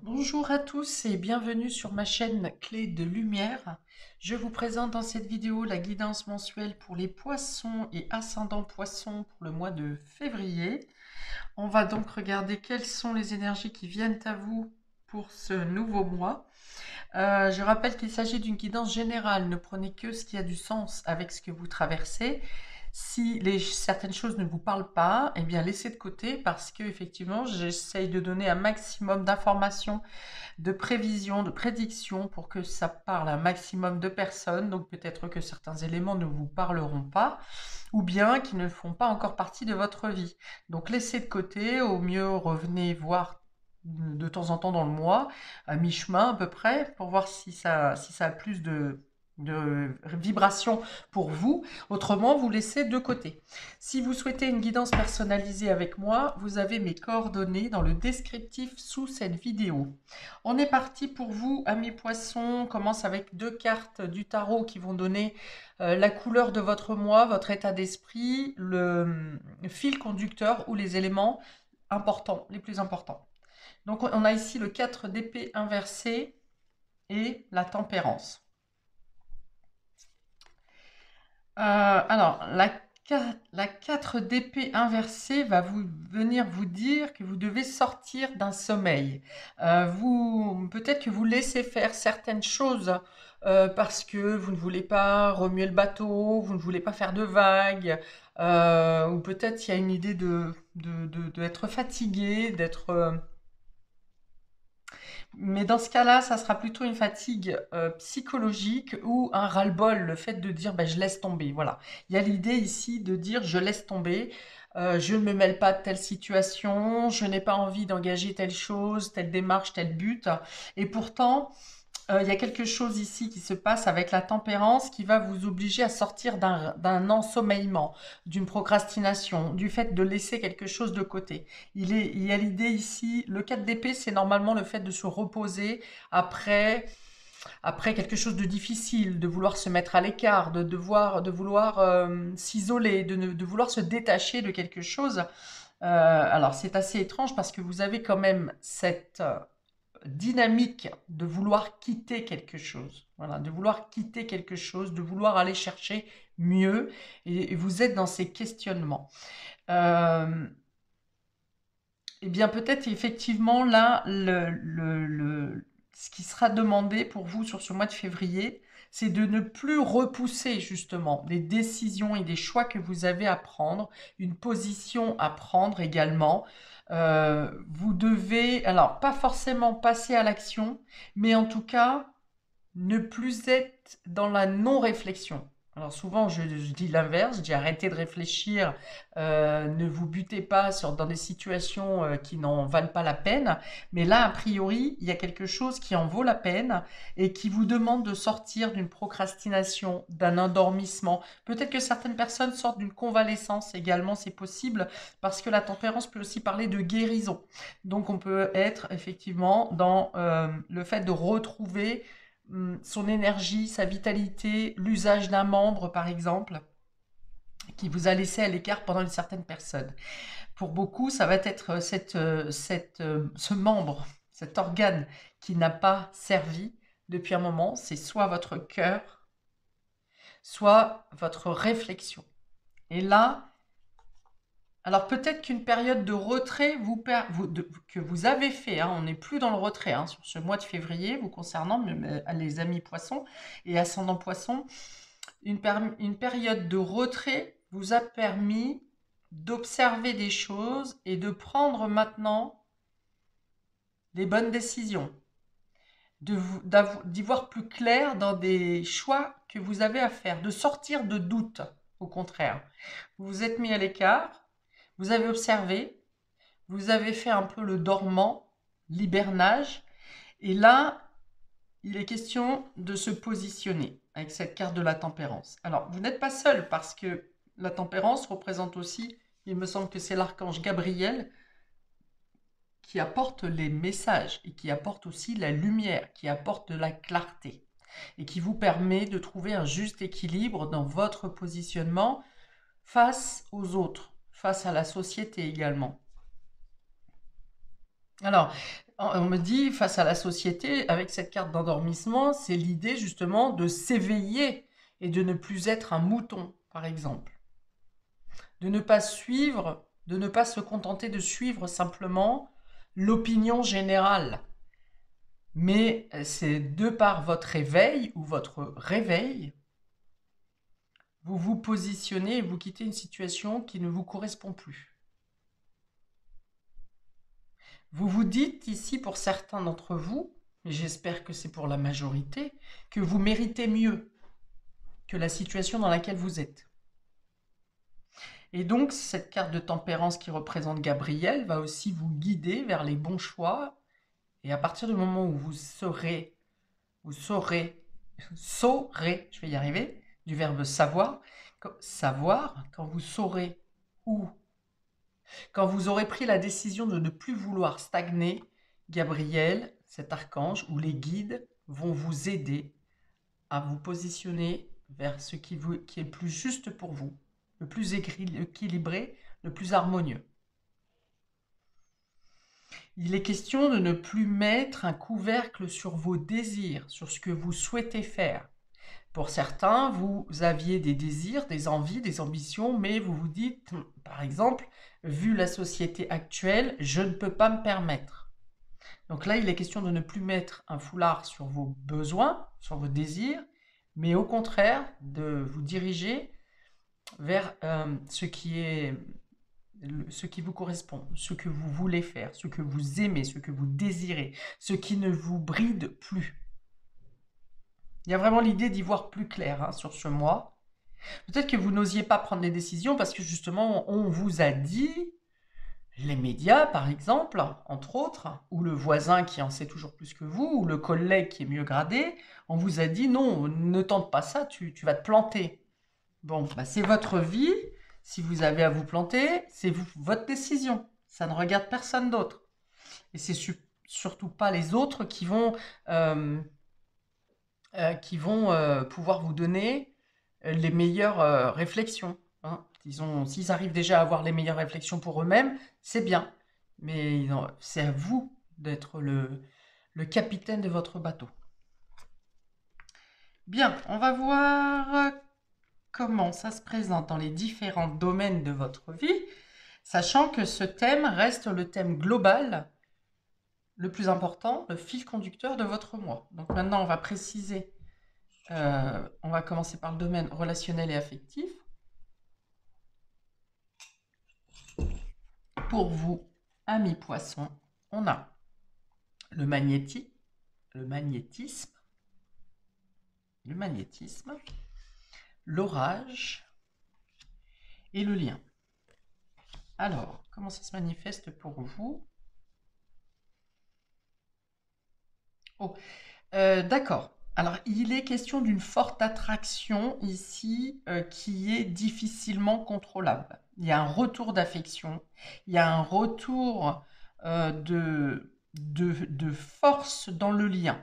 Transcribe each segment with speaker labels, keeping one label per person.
Speaker 1: Bonjour à tous et bienvenue sur ma chaîne Clé de Lumière. Je vous présente dans cette vidéo la guidance mensuelle pour les poissons et ascendants poissons pour le mois de février. On va donc regarder quelles sont les énergies qui viennent à vous pour ce nouveau mois. Je rappelle qu'il s'agit d'une guidance générale. Ne prenez que ce qui a du sens avec ce que vous traversez. Si certaines choses ne vous parlent pas, eh bien laissez de côté parce que effectivement, j'essaye de donner un maximum d'informations, de prévisions, de prédictions pour que ça parle à un maximum de personnes. Donc peut-être que certains éléments ne vous parleront pas ou bien qui ne font pas encore partie de votre vie. Donc laissez de côté, au mieux revenez voir de temps en temps dans le mois, à mi-chemin à peu près, pour voir si ça a plus de vibrations pour vous. Autrement, vous laissez de côté. Si vous souhaitez une guidance personnalisée avec moi, vous avez mes coordonnées dans le descriptif sous cette vidéo. On est parti pour vous, amis poissons. On commence avec 2 cartes du tarot qui vont donner la couleur de votre mois, votre état d'esprit, le fil conducteur ou les éléments importants, les plus importants. Donc on a ici le 4 d'épée inversé et la tempérance. Alors, la 4 d'épée inversée va venir vous dire que vous devez sortir d'un sommeil. Peut-être que vous laissez faire certaines choses parce que vous ne voulez pas remuer le bateau, vous ne voulez pas faire de vagues, ou peut-être il y a une idée d'être fatigué, mais dans ce cas-là, ça sera plutôt une fatigue psychologique ou un ras-le-bol, le fait de dire ben, je laisse tomber. Voilà. Il y a l'idée ici de dire je laisse tomber, je ne me mêle pas de telle situation, je n'ai pas envie d'engager telle chose, telle démarche, tel but. Et pourtant, il y a quelque chose ici qui se passe avec la tempérance qui va vous obliger à sortir d'un ensommeillement, d'une procrastination, du fait de laisser quelque chose de côté. Il y a l'idée ici, le 4 d'épée, c'est normalement le fait de se reposer après, après quelque chose de difficile, de vouloir se mettre à l'écart, de vouloir s'isoler, de vouloir se détacher de quelque chose. Alors c'est assez étrange parce que vous avez quand même cette dynamique de vouloir quitter quelque chose. Voilà, de vouloir quitter quelque chose, de vouloir aller chercher mieux, et vous êtes dans ces questionnements. Euh, eh bien, peut-être effectivement là, ce qui sera demandé pour vous sur ce mois de février, c'est de ne plus repousser justement des décisions et des choix que vous avez à prendre, une position à prendre également. Vous devez, alors pas forcément passer à l'action, mais en tout cas ne plus être dans la non-réflexion. Alors souvent, je dis l'inverse, je dis arrêtez de réfléchir, ne vous butez pas dans des situations qui n'en valent pas la peine. Mais là, a priori, il y a quelque chose qui en vaut la peine et qui vous demande de sortir d'une procrastination, d'un endormissement. Peut-être que certaines personnes sortent d'une convalescence également, c'est possible, parce que la tempérance peut aussi parler de guérison. Donc on peut être effectivement dans le fait de retrouver son énergie, sa vitalité, l'usage d'un membre par exemple, qui vous a laissé à l'écart pendant une certaine période. Pour beaucoup, ça va être ce membre, cet organe qui n'a pas servi depuis un moment, c'est soit votre cœur, soit votre réflexion. Et là, alors peut-être qu'une période de retrait que vous avez fait, hein, on n'est plus dans le retrait hein, sur ce mois de février, vous concernant, même, les amis poissons et ascendants poissons, une période de retrait vous a permis d'observer des choses et de prendre maintenant des bonnes décisions, d'y voir plus clair dans des choix que vous avez à faire, de sortir de doute, au contraire. Vous vous êtes mis à l'écart, vous avez observé, vous avez fait un peu le dormant, l'hibernage, et là, il est question de se positionner avec cette carte de la tempérance. Alors, vous n'êtes pas seul parce que la tempérance représente aussi, il me semble que c'est l'archange Gabriel qui apporte les messages et qui apporte aussi la lumière, qui apporte de la clarté et qui vous permet de trouver un juste équilibre dans votre positionnement face aux autres, face à la société également. Alors, On me dit, face à la société, avec cette carte d'endormissement, c'est l'idée justement de s'éveiller et de ne plus être un mouton, par exemple. De ne pas suivre, de ne pas se contenter de suivre simplement l'opinion générale. Mais c'est de par votre éveil ou votre réveil, vous vous positionnez et vous quittez une situation qui ne vous correspond plus. Vous vous dites ici, pour certains d'entre vous, et j'espère que c'est pour la majorité, que vous méritez mieux que la situation dans laquelle vous êtes. Et donc, cette carte de tempérance qui représente Gabriel va aussi vous guider vers les bons choix. Et à partir du moment où vous saurez, je vais y arriver, du verbe savoir, quand vous saurez où, quand vous aurez pris la décision de ne plus vouloir stagner, Gabriel, cet archange, ou les guides vont vous aider à vous positionner vers ce qui est le plus juste pour vous, le plus équilibré, le plus harmonieux. Il est question de ne plus mettre un couvercle sur vos désirs, sur ce que vous souhaitez faire. Pour certains, vous aviez des désirs, des envies, des ambitions, mais vous vous dites, par exemple, vu la société actuelle, je ne peux pas me permettre. Donc là, il est question de ne plus mettre un foulard sur vos besoins, sur vos désirs, mais au contraire, de vous diriger vers ce qui vous correspond, ce que vous voulez faire, ce que vous aimez, ce que vous désirez, ce qui ne vous bride plus. Il y a vraiment l'idée d'y voir plus clair sur ce mois. Peut-être que vous n'osiez pas prendre les décisions parce que justement, on vous a dit, les médias par exemple, entre autres, ou le voisin qui en sait toujours plus que vous, ou le collègue qui est mieux gradé, on vous a dit non, ne tente pas ça, tu vas te planter. Bon, bah c'est votre vie. Si vous avez à vous planter, c'est votre décision. Ça ne regarde personne d'autre. Et c'est surtout pas les autres qui vont pouvoir vous donner les meilleures réflexions. Hein. S'ils arrivent déjà à avoir les meilleures réflexions pour eux-mêmes, c'est bien. Mais c'est à vous d'être le capitaine de votre bateau. Bien, on va voir comment ça se présente dans les différents domaines de votre vie, sachant que ce thème reste le thème global, le plus important, le fil conducteur de votre mois. Donc maintenant, on va préciser, on va commencer par le domaine relationnel et affectif. Pour vous, amis poissons, on a le magnétisme, l'orage et le lien. Alors, comment ça se manifeste pour vous? Oh, d'accord. Alors, il est question d'une forte attraction ici qui est difficilement contrôlable. Il y a un retour d'affection, il y a un retour de force dans le lien.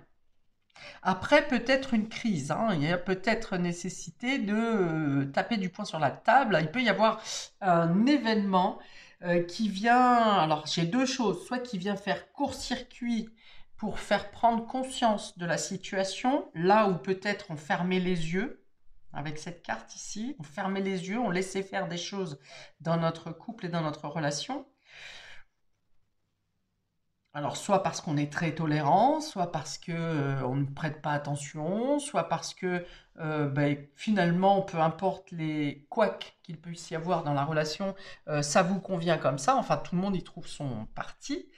Speaker 1: Après, peut-être une crise, hein. Il y a peut-être nécessité de taper du poing sur la table. Il peut y avoir un événement qui vient... Alors, j'ai deux choses. Soit qui vient faire court-circuit pour faire prendre conscience de la situation, là où peut-être on fermait les yeux, avec cette carte ici, on fermait les yeux, on laissait faire des choses dans notre couple et dans notre relation. Alors, soit parce qu'on est très tolérant, soit parce que on ne prête pas attention, soit parce que finalement, peu importe les couacs qu'il puisse y avoir dans la relation, ça vous convient comme ça. Enfin, tout le monde y trouve son parti.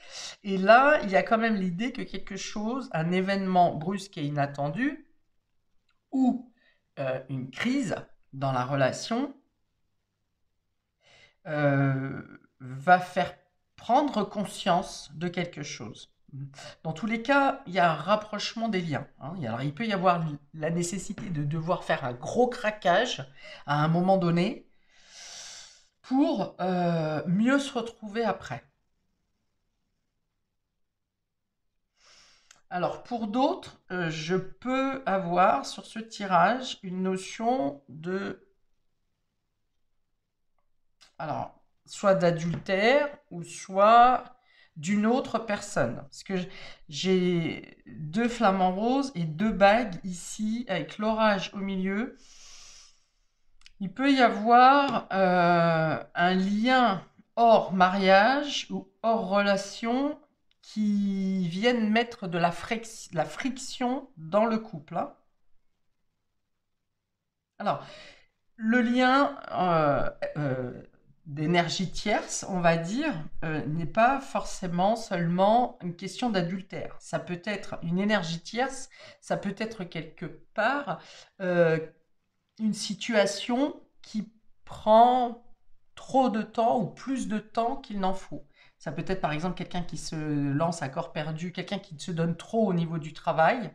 Speaker 1: Et là, il y a quand même l'idée que quelque chose, un événement brusque et inattendu, ou une crise dans la relation, va faire prendre conscience de quelque chose. Dans tous les cas, il y a un rapprochement des liens. Hein. Alors, il peut y avoir la nécessité de devoir faire un gros craquage à un moment donné pour mieux se retrouver après. Alors, pour d'autres, je peux avoir sur ce tirage une notion de... Alors, soit d'adultère ou soit d'une autre personne. Parce que j'ai deux flamants roses et deux bagues ici avec l'orage au milieu. Il peut y avoir un lien hors mariage ou hors relation qui viennent mettre de la friction dans le couple, hein. Alors, le lien d'énergie tierce, on va dire, n'est pas forcément seulement une question d'adultère. Ça peut être une énergie tierce, ça peut être quelque part euh, une situation qui prend trop de temps ou plus de temps qu'il n'en faut. Ça peut être par exemple quelqu'un qui se lance à corps perdu, quelqu'un qui se donne trop au niveau du travail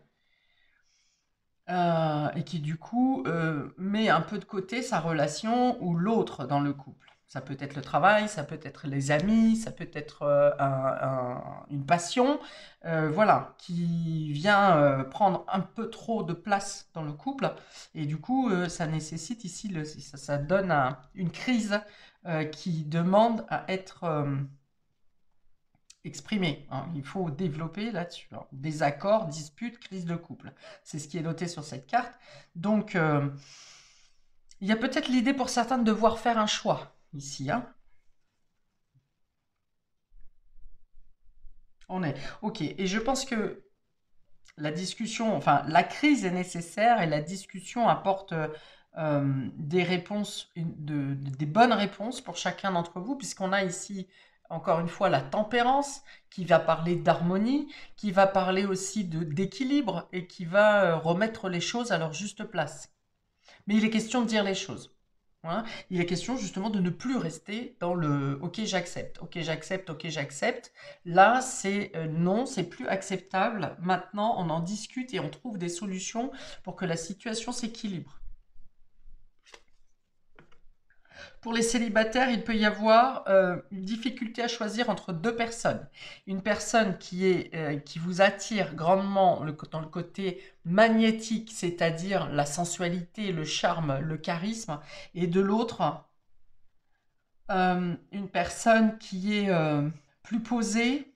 Speaker 1: et qui du coup met un peu de côté sa relation ou l'autre dans le couple. Ça peut être le travail, ça peut être les amis, ça peut être une passion, voilà, qui vient prendre un peu trop de place dans le couple. Et du coup, ça nécessite ici, ça donne une crise qui demande à être exprimée, hein. Il faut développer là-dessus, hein. Désaccord, dispute, crise de couple. C'est ce qui est noté sur cette carte. Donc, il y a peut-être l'idée pour certains de devoir faire un choix ici, hein. On est OK. Et je pense que la discussion, enfin, la crise est nécessaire et la discussion apporte des réponses, des bonnes réponses pour chacun d'entre vous, puisqu'on a ici, encore une fois, la tempérance qui va parler d'harmonie, qui va parler aussi d'équilibre et qui va remettre les choses à leur juste place. Mais il est question de dire les choses, hein. Il est question justement de ne plus rester dans le ok j'accepte, ok j'accepte, ok j'accepte. Là c'est non, c'est plus acceptable. Maintenant on en discute et on trouve des solutions pour que la situation s'équilibre. Pour les célibataires, il peut y avoir une difficulté à choisir entre deux personnes. Une personne qui vous attire grandement dans le côté magnétique, c'est-à-dire la sensualité, le charme, le charisme, et de l'autre, une personne qui est plus posée,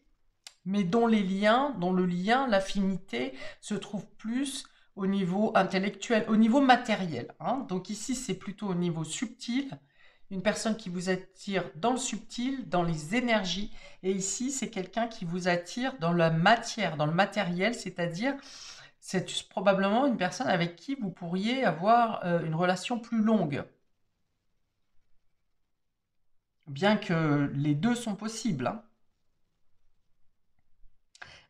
Speaker 1: mais dont le lien, l'affinité se trouve plus au niveau intellectuel, au niveau matériel, hein. Donc ici, c'est plutôt au niveau subtil, une personne qui vous attire dans le subtil, dans les énergies, et ici, c'est quelqu'un qui vous attire dans la matière, dans le matériel, c'est-à-dire, c'est probablement une personne avec qui vous pourriez avoir une relation plus longue, bien que les deux sont possibles, hein.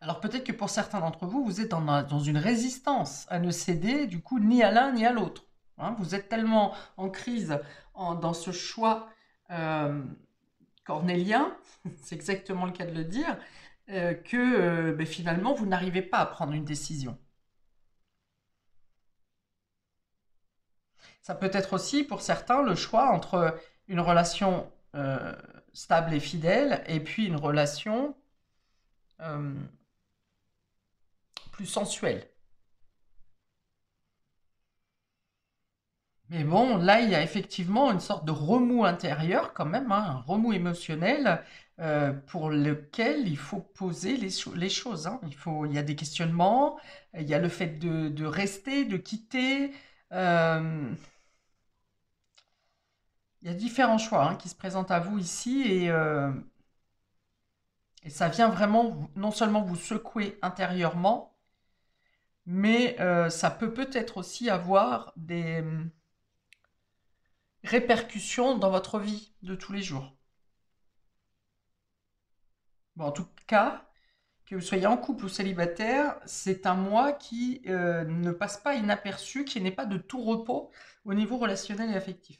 Speaker 1: Alors peut-être que pour certains d'entre vous, vous êtes dans une résistance à ne céder du coup ni à l'un ni à l'autre, hein. Vous êtes tellement en crise dans ce choix euh, cornélien, c'est exactement le cas de le dire, que ben, finalement vous n'arrivez pas à prendre une décision. Ça peut être aussi pour certains le choix entre une relation stable et fidèle et puis une relation euh, plus sensuelle. Mais bon, là, il y a effectivement une sorte de remous intérieur quand même, hein, un remous émotionnel pour lequel il faut poser les choses, hein. Il y a des questionnements, il y a le fait de rester, de quitter. euh, il y a différents choix hein, qui se présentent à vous ici et ça vient vraiment non seulement vous secouer intérieurement, mais ça peut-être aussi avoir des répercussions dans votre vie de tous les jours. Bon, en tout cas, que vous soyez en couple ou célibataire, c'est un mois qui ne passe pas inaperçu, qui n'est pas de tout repos au niveau relationnel et affectif.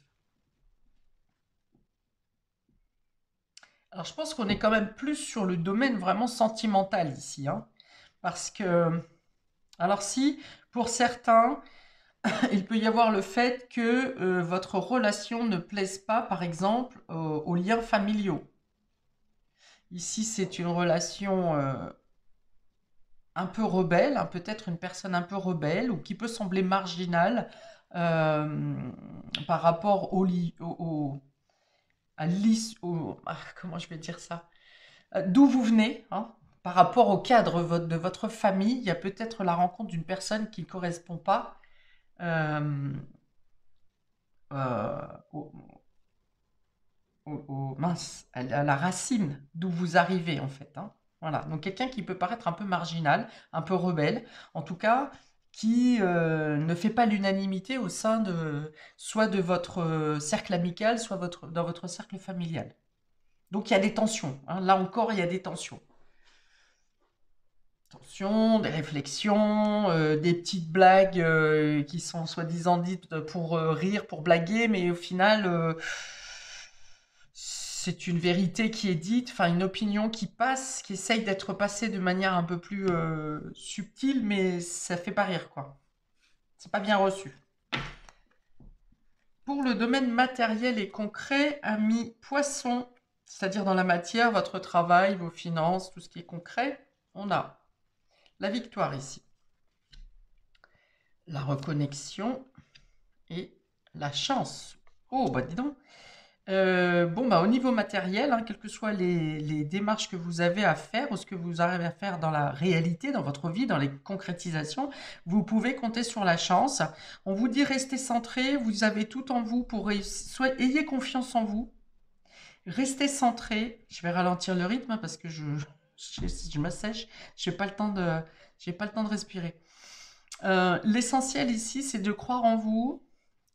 Speaker 1: Alors je pense qu'on est quand même plus sur le domaine vraiment sentimental ici, hein, parce que, alors si, pour certains, il peut y avoir le fait que votre relation ne plaise pas, par exemple, aux liens familiaux. Ici, c'est une relation un peu rebelle, hein, peut-être une personne un peu rebelle ou qui peut sembler marginale euh, par rapport à comment je vais dire ça? d'où vous venez, hein, par rapport au cadre de votre famille. Il y a peut-être la rencontre d'une personne qui ne correspond pas euh, au, mince, à la racine d'où vous arrivez en fait, hein. Voilà, donc quelqu'un qui peut paraître un peu marginal, un peu rebelle, en tout cas qui ne fait pas l'unanimité au sein de soit de votre cercle amical, soit dans votre cercle familial. Donc il y a des tensions, hein. Là encore, il y a des tensions. Tensions, des réflexions, des petites blagues qui sont soi-disant dites pour rire, pour blaguer, mais au final, c'est une vérité qui est dite, enfin une opinion qui passe, qui essaye d'être passée de manière un peu plus subtile, mais ça fait pas rire, quoi. C'est pas bien reçu. Pour le domaine matériel et concret, ami poisson, c'est-à-dire dans la matière, votre travail, vos finances, tout ce qui est concret, on a la victoire ici, la reconnexion et la chance. Oh, bah dis donc. Bon, bah, au niveau matériel, hein, quelles que soient les démarches que vous avez à faire ou ce que vous arrivez à faire dans la réalité, dans votre vie, dans les concrétisations, vous pouvez compter sur la chance. On vous dit restez centré, vous avez tout en vous pour réussir. Ayez confiance en vous, restez centré. Je vais ralentir le rythme parce que je m'assèche, j'ai pas le temps de respirer. L'essentiel ici, c'est de croire en vous,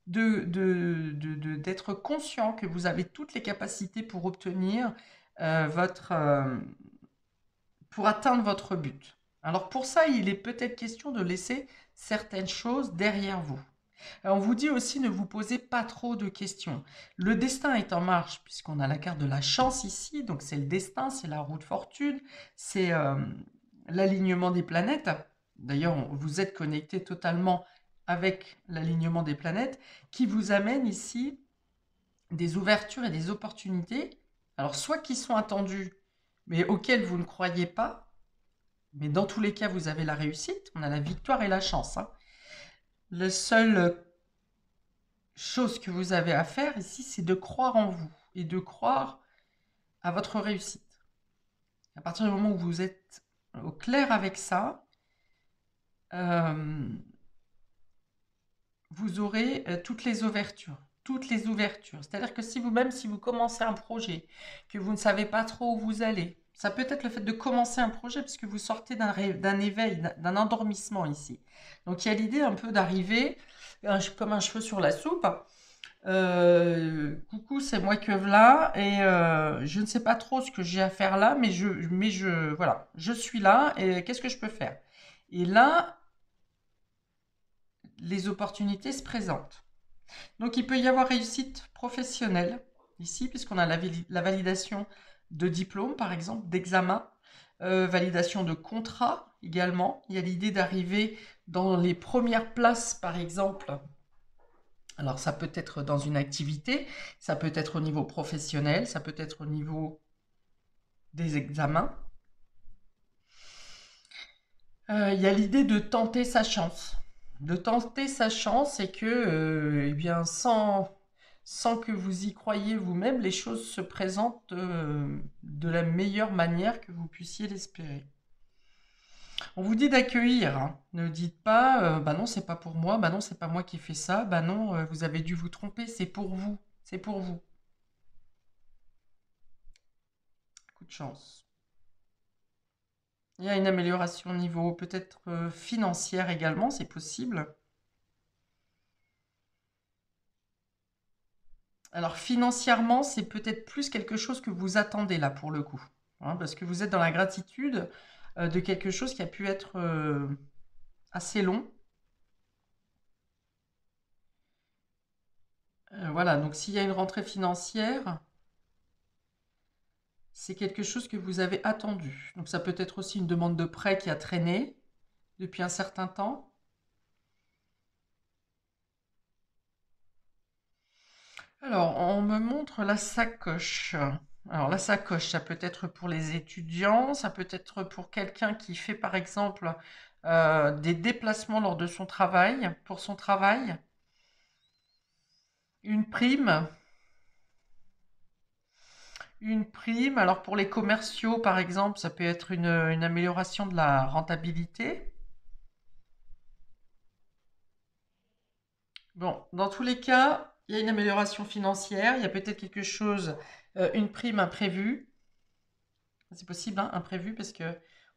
Speaker 1: d'être conscient que vous avez toutes les capacités pour obtenir votre, pour atteindre votre but. Alors pour ça, il est peut-être question de laisser certaines choses derrière vous. On vous dit aussi ne vous posez pas trop de questions. Le destin est en marche puisqu'on a la carte de la chance ici, donc c'est le destin, c'est la roue de fortune, c'est l'alignement des planètes. D'ailleurs, vous êtes connecté totalement avec l'alignement des planètes qui vous amène ici des ouvertures et des opportunités. Alors soit qui sont attendues mais auxquelles vous ne croyez pas, mais dans tous les cas vous avez la réussite, on a la victoire et la chance, hein. Le seul chose que vous avez à faire ici, c'est de croire en vous et de croire à votre réussite. À partir du moment où vous êtes au clair avec ça, euh, vous aurez toutes les ouvertures. Toutes les ouvertures. C'est-à-dire que si vous-même, si vous commencez un projet, que vous ne savez pas trop où vous allez, ça peut être le fait de commencer un projet puisque vous sortez d'un éveil, d'un endormissement ici. Donc il y a l'idée un peu d'arriver comme un cheveu sur la soupe. Coucou, c'est moi que v'là et je ne sais pas trop ce que j'ai à faire là, voilà, je suis là et qu'est-ce que je peux faire? Et là, les opportunités se présentent. Donc, il peut y avoir réussite professionnelle ici, puisqu'on a la validation de diplôme, par exemple, d'examen, validation de contrat également. Il y a l'idée d'arriver dans les premières places, par exemple. Alors, ça peut être dans une activité, ça peut être au niveau professionnel, ça peut être au niveau des examens. Il y a l'idée de tenter sa chance. De tenter sa chance et que, eh bien, sans que vous y croyiez vous-même, les choses se présentent de la meilleure manière que vous puissiez l'espérer. On vous dit d'accueillir, hein. Ne dites pas, bah non, c'est pas pour moi, bah non, c'est pas moi qui ai fait ça, bah non, vous avez dû vous tromper, c'est pour vous, c'est pour vous. Coup de chance. Il y a une amélioration au niveau peut-être financière également, c'est possible. Alors financièrement, c'est peut-être plus quelque chose que vous attendez là pour le coup, hein, parce que vous êtes dans la gratitude de quelque chose qui a pu être assez long. Voilà, donc s'il y a une rentrée financière, c'est quelque chose que vous avez attendu. Donc ça peut être aussi une demande de prêt qui a traîné depuis un certain temps. Alors, on me montre la sacoche. Alors, la sacoche, ça peut être pour les étudiants, ça peut être pour quelqu'un qui fait, par exemple, des déplacements lors de son travail, pour son travail. Une prime, une prime. Alors pour les commerciaux, par exemple, ça peut être une amélioration de la rentabilité. Bon, dans tous les cas, il y a une amélioration financière, il y a peut-être quelque chose, une prime imprévue. C'est possible, hein, imprévu, parce que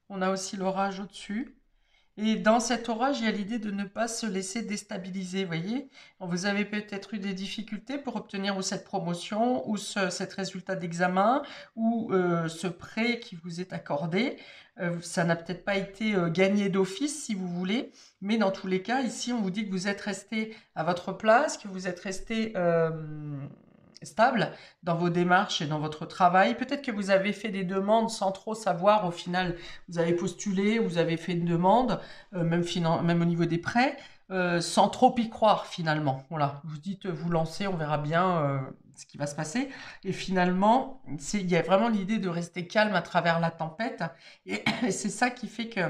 Speaker 1: on a aussi l'orage au-dessus. Et dans cet orage, il y a l'idée de ne pas se laisser déstabiliser, vous voyez. Vous avez peut-être eu des difficultés pour obtenir ou cette promotion, ou cet résultat d'examen, ou ce prêt qui vous est accordé. Ça n'a peut-être pas été gagné d'office, si vous voulez, mais dans tous les cas, ici, on vous dit que vous êtes resté à votre place, que vous êtes resté stable dans vos démarches et dans votre travail. Peut-être que vous avez fait des demandes sans trop savoir. Au final, vous avez postulé, vous avez fait une demande, même au niveau des prêts, sans trop y croire finalement. Voilà, vous dites, vous lancez, on verra bien ce qui va se passer. Et finalement, il y a vraiment l'idée de rester calme à travers la tempête. Et c'est ça qui fait que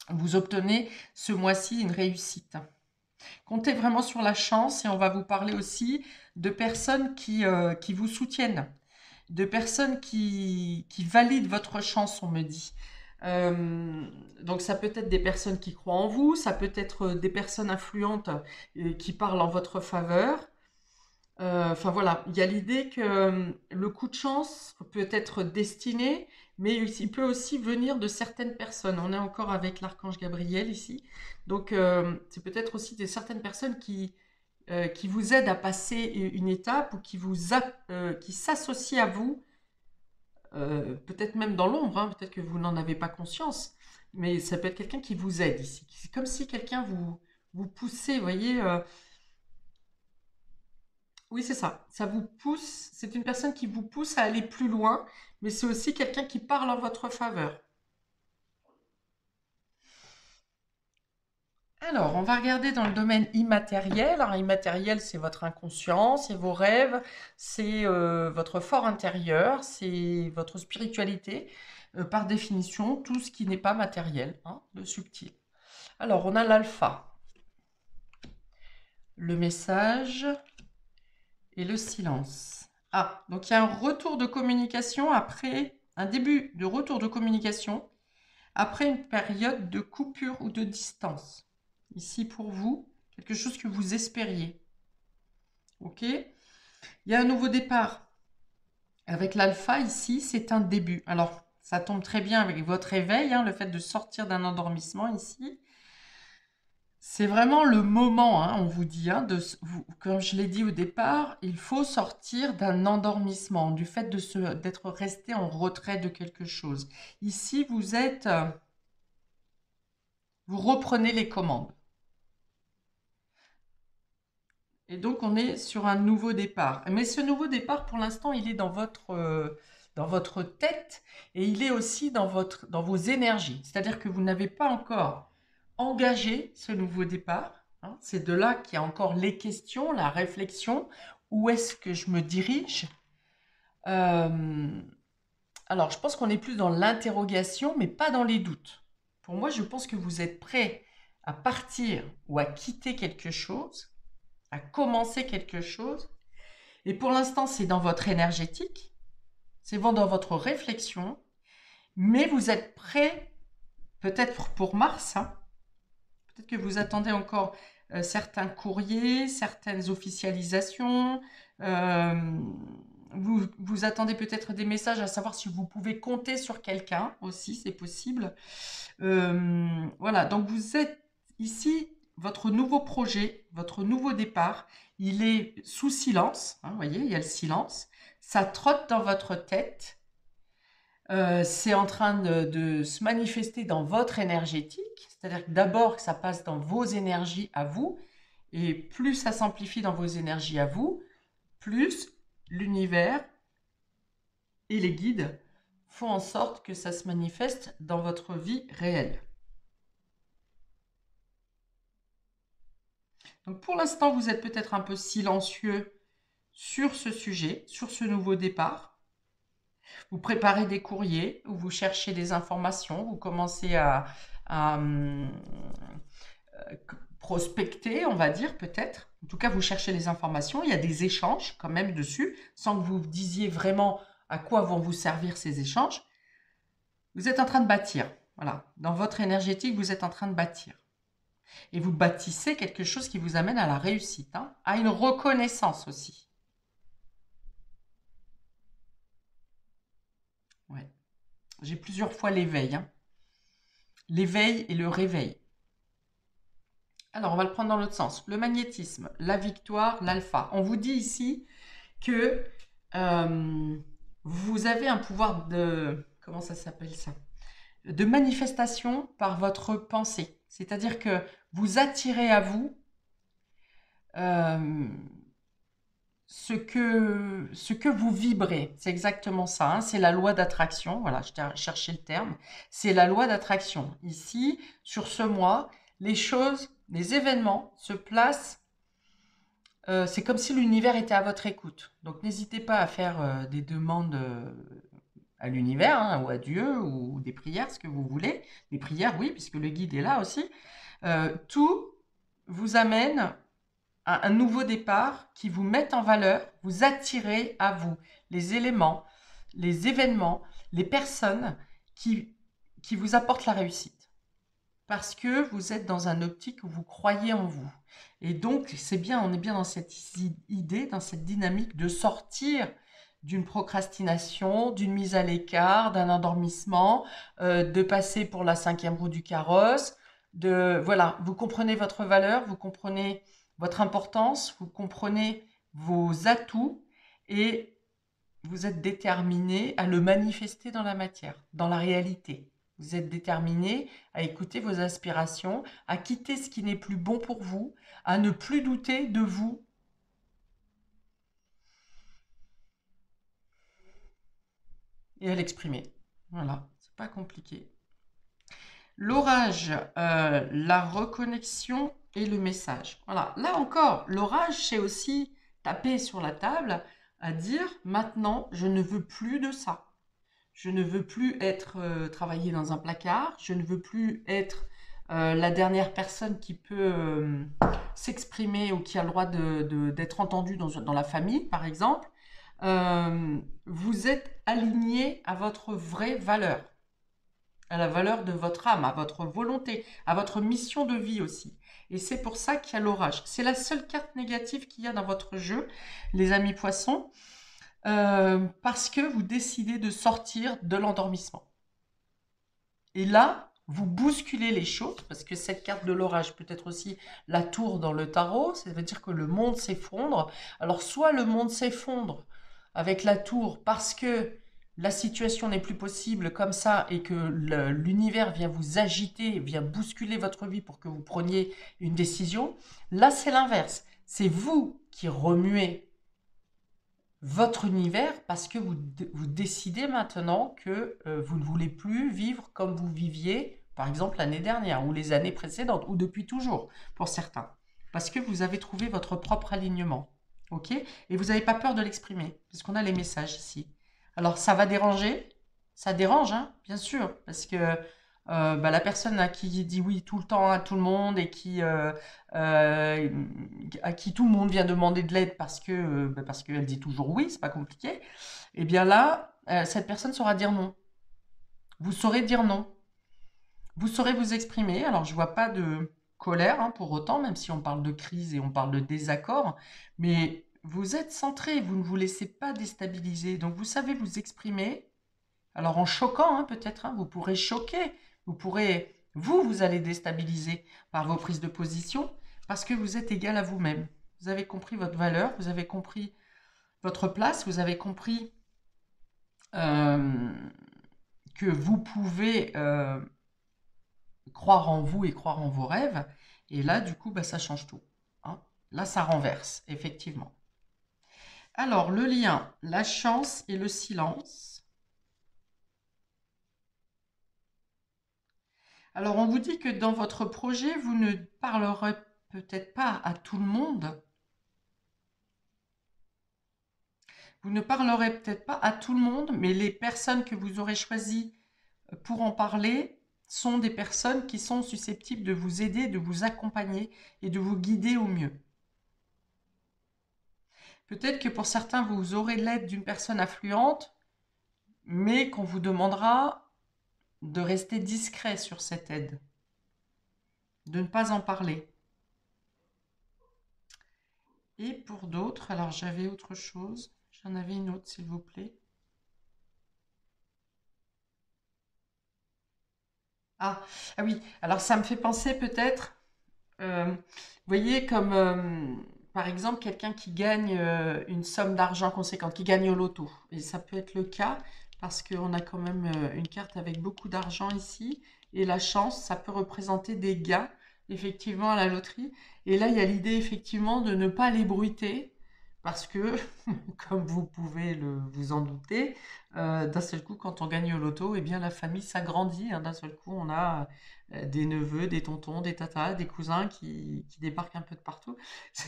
Speaker 1: vous obtenez ce mois-ci une réussite. Comptez vraiment sur la chance et on va vous parler aussi de personnes qui vous soutiennent, de personnes qui valident votre chance, on me dit. Donc ça peut être des personnes qui croient en vous, ça peut être des personnes influentes qui parlent en votre faveur. Enfin voilà, il y a l'idée que le coup de chance peut être destiné, mais il peut aussi venir de certaines personnes. On est encore avec l'archange Gabriel ici. Donc c'est peut-être aussi certaines personnes qui vous aident à passer une étape ou qui s'associent à vous, peut-être même dans l'ombre, hein, peut-être que vous n'en avez pas conscience, mais ça peut être quelqu'un qui vous aide ici. C'est comme si quelqu'un vous poussait, vous voyez. Oui, c'est ça. Ça vous pousse, c'est une personne qui vous pousse à aller plus loin, mais c'est aussi quelqu'un qui parle en votre faveur. Alors, on va regarder dans le domaine immatériel. Alors, immatériel, c'est votre inconscient, c'est vos rêves, c'est votre fort intérieur, c'est votre spiritualité. Par définition, tout ce qui n'est pas matériel, hein, le subtil. Alors, on a l'alpha, le message et le silence. Ah, donc il y a un retour de communication après, un début de retour de communication après une période de coupure ou de distance. Ici pour vous, quelque chose que vous espériez. Ok? Il y a un nouveau départ. Avec l'alpha ici, c'est un début. Alors, ça tombe très bien avec votre éveil, hein, le fait de sortir d'un endormissement ici. C'est vraiment le moment, hein, on vous dit, hein, comme je l'ai dit au départ, il faut sortir d'un endormissement, du fait d'être resté en retrait de quelque chose. Ici, vous reprenez les commandes. Et donc, on est sur un nouveau départ. Mais ce nouveau départ, pour l'instant, il est dans votre tête et il est aussi dans vos énergies. C'est-à-dire que vous n'avez pas encore engagé ce nouveau départ. Hein. C'est de là qu'il y a encore les questions, la réflexion. Où est-ce que je me dirige? Alors, je pense qu'on est plus dans l'interrogation, mais pas dans les doutes. Pour moi, je pense que vous êtes prêt à partir ou à quitter quelque chose, à commencer quelque chose. Et pour l'instant, c'est dans votre énergétique, c'est dans votre réflexion, mais vous êtes prêt, peut-être pour Mars, hein, peut-être que vous attendez encore certains courriers, certaines officialisations, vous attendez peut-être des messages à savoir si vous pouvez compter sur quelqu'un aussi, c'est possible. Voilà, donc vous êtes ici, votre nouveau projet, votre nouveau départ, il est sous silence, hein, vous voyez, il y a le silence, ça trotte dans votre tête, c'est en train de se manifester dans votre énergétique, c'est-à-dire que d'abord ça passe dans vos énergies à vous, et plus ça s'amplifie dans vos énergies à vous, plus l'univers et les guides font en sorte que ça se manifeste dans votre vie réelle. Donc pour l'instant, vous êtes peut-être un peu silencieux sur ce sujet, sur ce nouveau départ. Vous préparez des courriers, ou vous cherchez des informations, vous commencez à prospecter, on va dire peut-être. En tout cas, vous cherchez les informations, il y a des échanges quand même dessus, sans que vous disiez vraiment à quoi vont vous servir ces échanges. Vous êtes en train de bâtir. Voilà. Dans votre énergétique, vous êtes en train de bâtir. Et vous bâtissez quelque chose qui vous amène à la réussite, hein, à une reconnaissance aussi. Ouais. J'ai plusieurs fois l'éveil. Hein. L'éveil et le réveil. Alors, on va le prendre dans l'autre sens. Le magnétisme, la victoire, l'alpha. On vous dit ici que vous avez un pouvoir de... Comment ça s'appelle ça? De manifestation par votre pensée. C'est-à-dire que vous attirez à vous ce que vous vibrez. C'est exactement ça. Hein. C'est la loi d'attraction. Voilà, je cherchais le terme. C'est la loi d'attraction. Ici, sur ce mois, les choses, les événements se placent. C'est comme si l'univers était à votre écoute. Donc n'hésitez pas à faire des demandes à l'univers, hein, ou à Dieu, ou des prières, ce que vous voulez. Des prières, oui, puisque le guide est là aussi. Tout vous amène à un nouveau départ qui vous met en valeur, vous attirez à vous les éléments, les événements, les personnes qui vous apportent la réussite. Parce que vous êtes dans un optique où vous croyez en vous. Et donc, c'est bien, on est bien dans cette idée, dans cette dynamique de sortir d'une procrastination, d'une mise à l'écart, d'un endormissement, de passer pour la 5e roue du carrosse. Voilà, vous comprenez votre valeur, vous comprenez votre importance, vous comprenez vos atouts et vous êtes déterminé à le manifester dans la matière, dans la réalité. Vous êtes déterminé à écouter vos aspirations, à quitter ce qui n'est plus bon pour vous, à ne plus douter de vous. Et à l'exprimer. Voilà, c'est pas compliqué. L'orage, la reconnexion et le message. Voilà, là encore, l'orage, c'est aussi taper sur la table à dire maintenant, je ne veux plus de ça. Je ne veux plus être travailler dans un placard. Je ne veux plus être la dernière personne qui peut s'exprimer ou qui a le droit d'être entendue dans la famille, par exemple. Vous êtes aligné à votre vraie valeur, à la valeur de votre âme, à votre volonté, à votre mission de vie aussi. Et c'est pour ça qu'il y a l'orage. C'est la seule carte négative qu'il y a dans votre jeu, les amis poissons. Parce que vous décidez de sortir de l'endormissement. Et là, vous bousculez les choses, parce que cette carte de l'orage peut être aussi la tour dans le tarot, ça veut dire que le monde s'effondre. Alors soit le monde s'effondre avec la tour parce que la situation n'est plus possible comme ça et que l'univers vient vous agiter, vient bousculer votre vie pour que vous preniez une décision. Là, c'est l'inverse. C'est vous qui remuez votre univers parce que vous décidez maintenant que vous ne voulez plus vivre comme vous viviez, par exemple l'année dernière ou les années précédentes ou depuis toujours pour certains. Parce que vous avez trouvé votre propre alignement. Ok? Et vous n'avez pas peur de l'exprimer, parce qu'on a les messages ici. Alors ça va déranger, ça dérange, hein, bien sûr, parce que la personne à qui dit oui tout le temps à tout le monde et à qui tout le monde vient demander de l'aide parce qu'elle dit toujours oui, c'est pas compliqué, et bien là, cette personne saura dire non. Vous saurez dire non. Vous saurez vous exprimer. Alors, je vois pas de colère hein, pour autant, même si on parle de crise et on parle de désaccord, mais vous êtes centré, vous ne vous laissez pas déstabiliser. Donc, vous savez vous exprimer. Alors, en choquant, hein, peut-être, hein, vous pourrez choquer, vous allez déstabiliser par vos prises de position parce que vous êtes égal à vous-même. Vous avez compris votre valeur, vous avez compris votre place, vous avez compris que vous pouvez croire en vous et croire en vos rêves. Et là, du coup, ça change tout. Hein. Là, ça renverse, effectivement. Alors, le lien, la chance et le silence. Alors, on vous dit que dans votre projet, vous ne parlerez peut-être pas à tout le monde. Vous ne parlerez peut-être pas à tout le monde, mais les personnes que vous aurez choisies pour en parler sont des personnes qui sont susceptibles de vous aider, de vous accompagner et de vous guider au mieux. Peut-être que pour certains, vous aurez l'aide d'une personne influente mais qu'on vous demandera de rester discret sur cette aide, de ne pas en parler. Et pour d'autres, alors j'avais autre chose, j'en avais une autre s'il vous plaît. Ah, ah oui, alors ça me fait penser peut-être, vous voyez, comme par exemple quelqu'un qui gagne une somme d'argent conséquente, qui gagne au loto. Et ça peut être le cas parce qu'on a quand même une carte avec beaucoup d'argent ici. Et la chance, ça peut représenter des gains, effectivement, à la loterie. Et là, il y a l'idée, effectivement, de ne pas les bruiter. Parce que, comme vous pouvez vous en douter, d'un seul coup, quand on gagne au loto, eh bien, la famille s'agrandit, hein. D'un seul coup, on a des neveux, des tontons, des tatas, des cousins qui débarquent un peu de partout.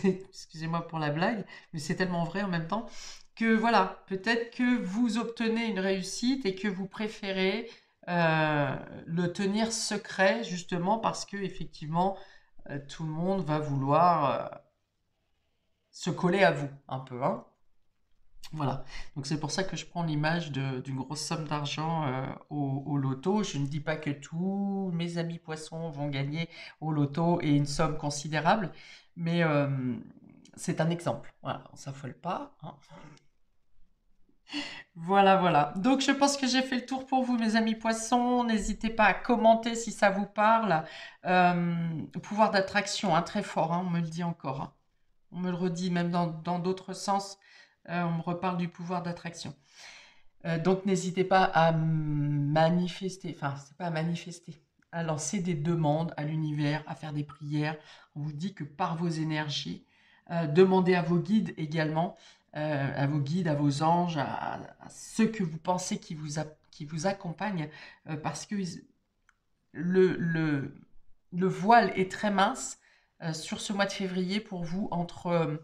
Speaker 1: Excusez-moi pour la blague, mais c'est tellement vrai en même temps que voilà, peut-être que vous obtenez une réussite et que vous préférez euh, le tenir secret justement parce que effectivement tout le monde va vouloir se coller à vous un peu, hein. Voilà, donc c'est pour ça que je prends l'image d'une grosse somme d'argent au loto. Je ne dis pas que tous mes amis poissons vont gagner au loto et une somme considérable, mais c'est un exemple. Voilà, on s'affole pas, hein. Voilà, voilà. Donc je pense que j'ai fait le tour pour vous, mes amis poissons. N'hésitez pas à commenter si ça vous parle. Pouvoir d'attraction, hein, très fort, hein, on me le dit encore, hein. On me le redit même dans d'autres sens. On me reparle du pouvoir d'attraction. Donc n'hésitez pas à manifester, enfin c'est pas à manifester, à lancer des demandes à l'univers, à faire des prières. On vous dit que par vos énergies, demandez à vos guides également, à vos guides, à vos anges, à ceux que vous pensez qui vous accompagnent, parce que le, le, le voile est très mince sur ce mois de février pour vous entre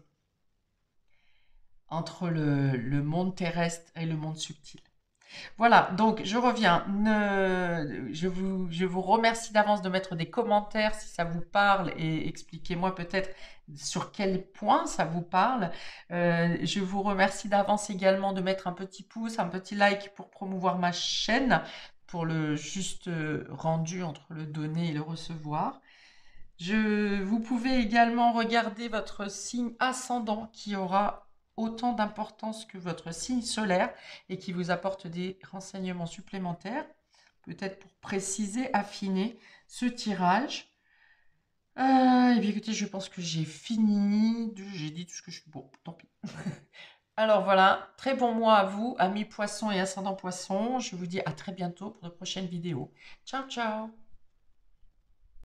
Speaker 1: le monde terrestre et le monde subtil. Voilà, donc je reviens. Je vous remercie d'avance de mettre des commentaires si ça vous parle et expliquez-moi peut-être sur quel point ça vous parle. Je vous remercie d'avance également de mettre un petit pouce, un petit like pour promouvoir ma chaîne, pour le juste rendu entre le donner et le recevoir. Vous pouvez également regarder votre signe ascendant qui aura autant d'importance que votre signe solaire et qui vous apporte des renseignements supplémentaires, peut-être pour préciser, affiner ce tirage. Eh bien écoutez, je pense que j'ai fini, j'ai dit tout ce que je... Bon, tant pis. Alors voilà, très bon mois à vous, amis poissons et ascendants poissons. Je vous dis à très bientôt pour de prochaines vidéos. Ciao, ciao!